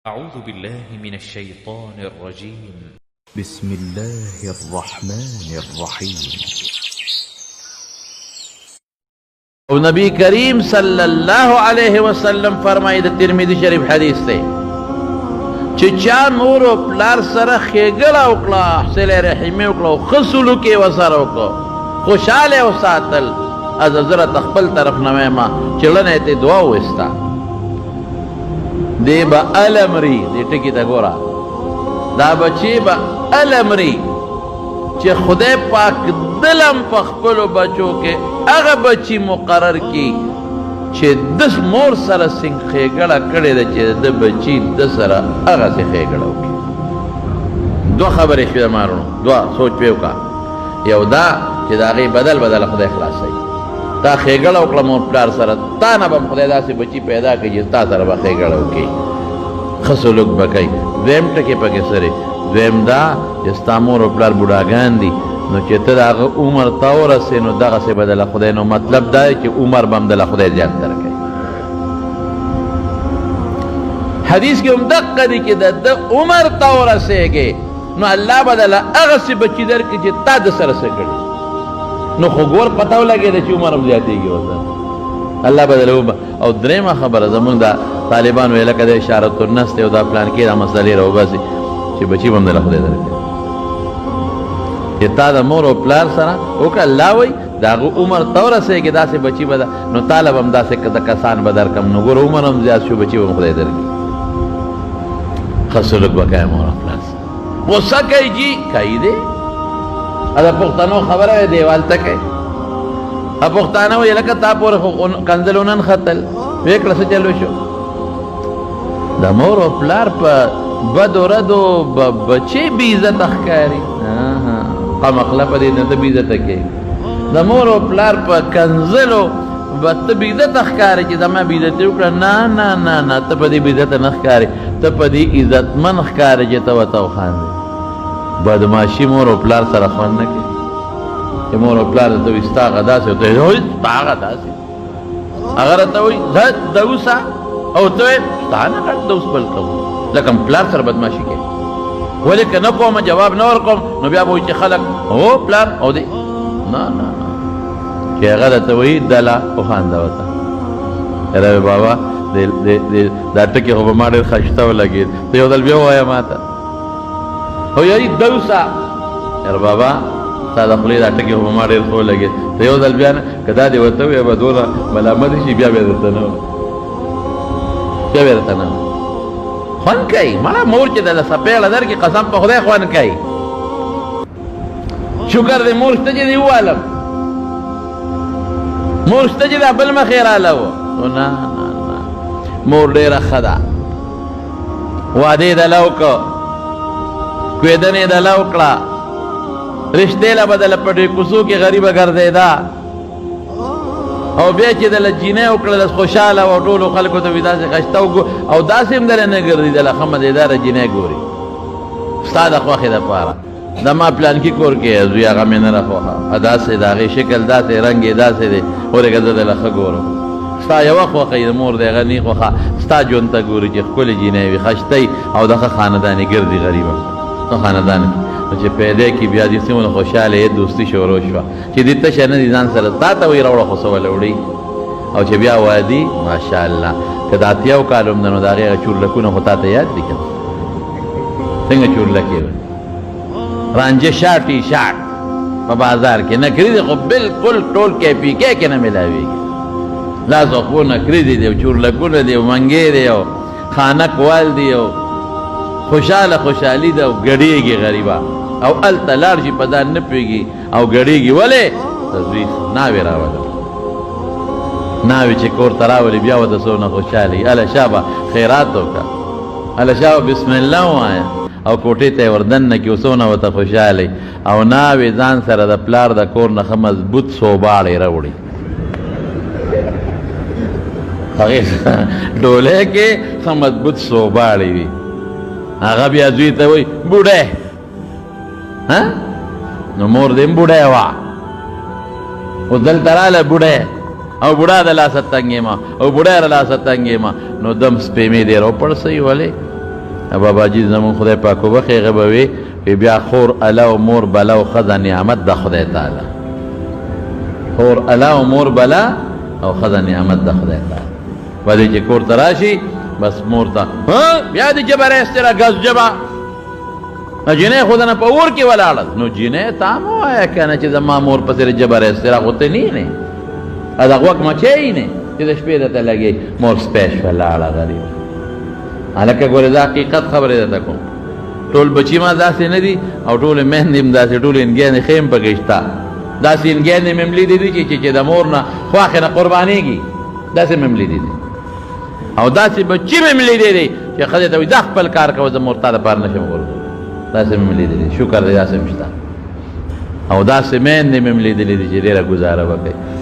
أعوذ بالله من الشيطان الرجيم بسم الله الرحمن الرحيم. او نبی کریم صلی اللہ علیہ وسلم فرمائی دا ترمذی شریف حدیث تے چې چا مور او پلار سره ښېګړه وکړه، صله رحمي وکړه، ښه سلوک یې ورسره وکړه، خوشحاله وساتل، از زه راته خپل طرف نه وایم چې لنه یې دعا وویسته، دی به المري. دې ټکي ته ګوره، دا بچی به المري چې خدای پاک دلم په خپلو بچو کې هغه بچی مقرر کی چې د مور سره څنګه ښېګړه کړې ده چې د بچی د سره هغسې ښېګړه وکړي. دوه خبرې شوې مارونو، دوه سوچ پې وکړه. یو دا چې د هغې بدل بدله خدای خلاصوي. تا ښېګړه وکړه مور پلار سره، تا نه به خدای داسې بچي پیدا کړي چې تا سره به ښېګړه وکړي، ښه سلوک به کوي. دویم ټکې پکې سره دویم دا چې ستا مور او پلار بوډاګان دي، نو چې ته د هغه عمر ته ورسې نو دغسې به دله خدای، نو مطلب دا دی چې عمر به هم دله خدای زیات درکوي. حدیث کې هم دقه دی چې د عمر ته ورسېږې نو الله به دله هغسې بچي درکړي چې تا د سره څه کړي. نو خو ګور پته ولګېده چې عمر هم زیاتېږي ورته، الله به دله وبه. او درېیمه خبره زمونږ د طالبانو ویې لکه د اشارة النص دی او دا پلان کې دا مسلې راوباسي چې بچي به هم دله خدای درکوي. چې تا د مور او پلار سره وکړه، الله وایي د هغه عمر ته ورسېږي داسې بچي به ده، نو تاله به هم داسې د کسان به درکړم. نو ګوره عمر هم زیات شو، بچي به هم خدای درکړي. ښه سلوک به کوې مور او پلار سره. غصه کوي جي کوي دی، دا پښتنو خبره وی دیوال ته کوي. پښتانه وایي لکه تا پورې خو کنځل وننښتل، ویې کړه څه چل وشو. د مور او پلار په بدو ردو بچې بې عزته ښکاري. قمقله په دې نه ته بې عزته کوي. د مور او پلار په کنځلو به ته بې عزته ښکاري چې زما بې عزتي وکړه. نه نه نه نه، ته په دې بې عزته نه ښکاري، ته په دې عزتمن ښکاري چې ته ورته وخاندې. بدماشي مور او پلار سره خوند نه کوي. چې مور او پلار ته وایي ستا هغه داسې، ورته وایي ستا هغه داسې، هغه راته وایي زه دوسه، او ته وایې ستا نه غټ دوس بل کوم. لکه پلار سره بدماشي کوي، ولې که نه کومه جواب نه ورکوم نو بیا به وایي چې خلک هو پلار او دی. نه نه نه، چې هغه درته وایي دله وخانده ورته. یاره بابا دا ټکې خو به ما ډېر ښایسته ولګېد، ته یو ځل بیا ووایه ما ته. او یاري دوسه، یاره بابا ستا د خولې دا ټکې خو به ما ډېر ښه ولګېد، ته یو ځل بیا نه، که دا دې ورته ووایه به دونه ملامته شي، بیا بیا درته نه وایي، بیا بیا درته نه وایي. خوند کوي مړه مور چې دله څپېړه درکړي، قسم په خدای خوند کوي. شکر دی مور شته چې دې ووالم، مور شته چې دا بل مخې راله و. نه نه نه، مور ډېره ښه ده. واده یې دله وکړه، کوېدنې یې دله وکړه، رشتې له به دله په ډې کوڅو کې غریبه ګرځېده، او بیا چې دله جینۍ وکړه داسې خوشحاله وه، ټولو خلکو ته وي داسې ښایسته او داسې هم دله نه ګرځېدله، ښه مزېداره جینۍ ګوري ستا د خوښې دپاره. د ما پلانکي کور کې زوی هغه مې نه راخوښه، داسې د هغې شکل داسې رنګ یې داسې دی، ورېږه زه دله ښه ګورم. ستا یوه خوښه یې د مور د هغه نه خوښه، ستا ژوند ته ګوري چې ښکلې جینۍ وي، ښایسته او د ښه خاندان یې ګرځي، غریبه ښه خاندان کې. چې پیدا کې بیا دې څومره خوشحاله یې، دوستي شروع شوه چې دې تشه نه دي ځان سره، تا ته وایي راوړه خو څه وله وړي. او چې بیا وادي ماشاءالله که د اتیاو کالو هم ده نو د هغې هغه چورلکونه خو تا ته یاد دي که څنګه چورلکې وي، رانجه شا ټي شاټ په بازار کې نکري دي، خو بلکل ټول کیپیکې کې نه میلاوېږي. لاس او خو نکري دي او چورلکونه دي او منګې دي او خانک وال دي او خوشحاله خوشحالي ده او ګډېږي غریبه، او هلته لاړ شي په ځان نه پوهېږي او ګډېږي. ولې تزویخ ناوې راوله، ناوې چې کور ته راولي بیا ورته څومره خوشحاله وي. هله شابه خیرات وکړه، هله شابه بسم الله ووایه، او کوټې ته یې وردننه کړي، څومره ورته خوشحاله وي. او ناوې ځان سره د پلار د کور نه ښه مضبوط سوباړې راوړي، هغې ډولۍ کې ښه مضبوط سوباړې وي. هغه بیا زوی ته وایي بوډۍ، نو مور دې هم بوډۍ وه، اوس دلته راله بوډۍ، او بوډا د لاسه تنګېما، او بوډۍ له لاسه تنګېما، نو دم سپېمې دې راوپړسوي. ولې بابا جی زمون خدای پاک وبخي غبوي بیا خور الا او مور بلا او خزا نعمت د خدای تعالی خور الا او مور بلا او خزا نعمت د خدای تعالی ولې چې کور تراشي بس مور ته بیا دې جبر استرا غز جبا جنې خدانه په اور کې ولاړ نو جنې تاسو آیا کنه چې زما مور په سر جبر استرا غوته نه ادا وخت ما چي نه چې د شپې ته لګي مور سپیشل لاړه غریب الکه ګوره دا حقیقت خبره ده کوم ټول بچی ما داسې نه دي او ټول مهندیم داسې ټول انګیانې خیم پکېشتا داسې انګیانې مملی دي چې د مور نه خواخې نه قربانېږي داسې مملی دي او داسې بچی مملی دي چې ښځې ته وایي دا خپل کار کوه زه مور تا دپاره نشم ورکولی داسې مملی دي شکر دی داسې هم شته او داسې میندې مې هم لیدلې دي چې ډېره ګزاره به کوي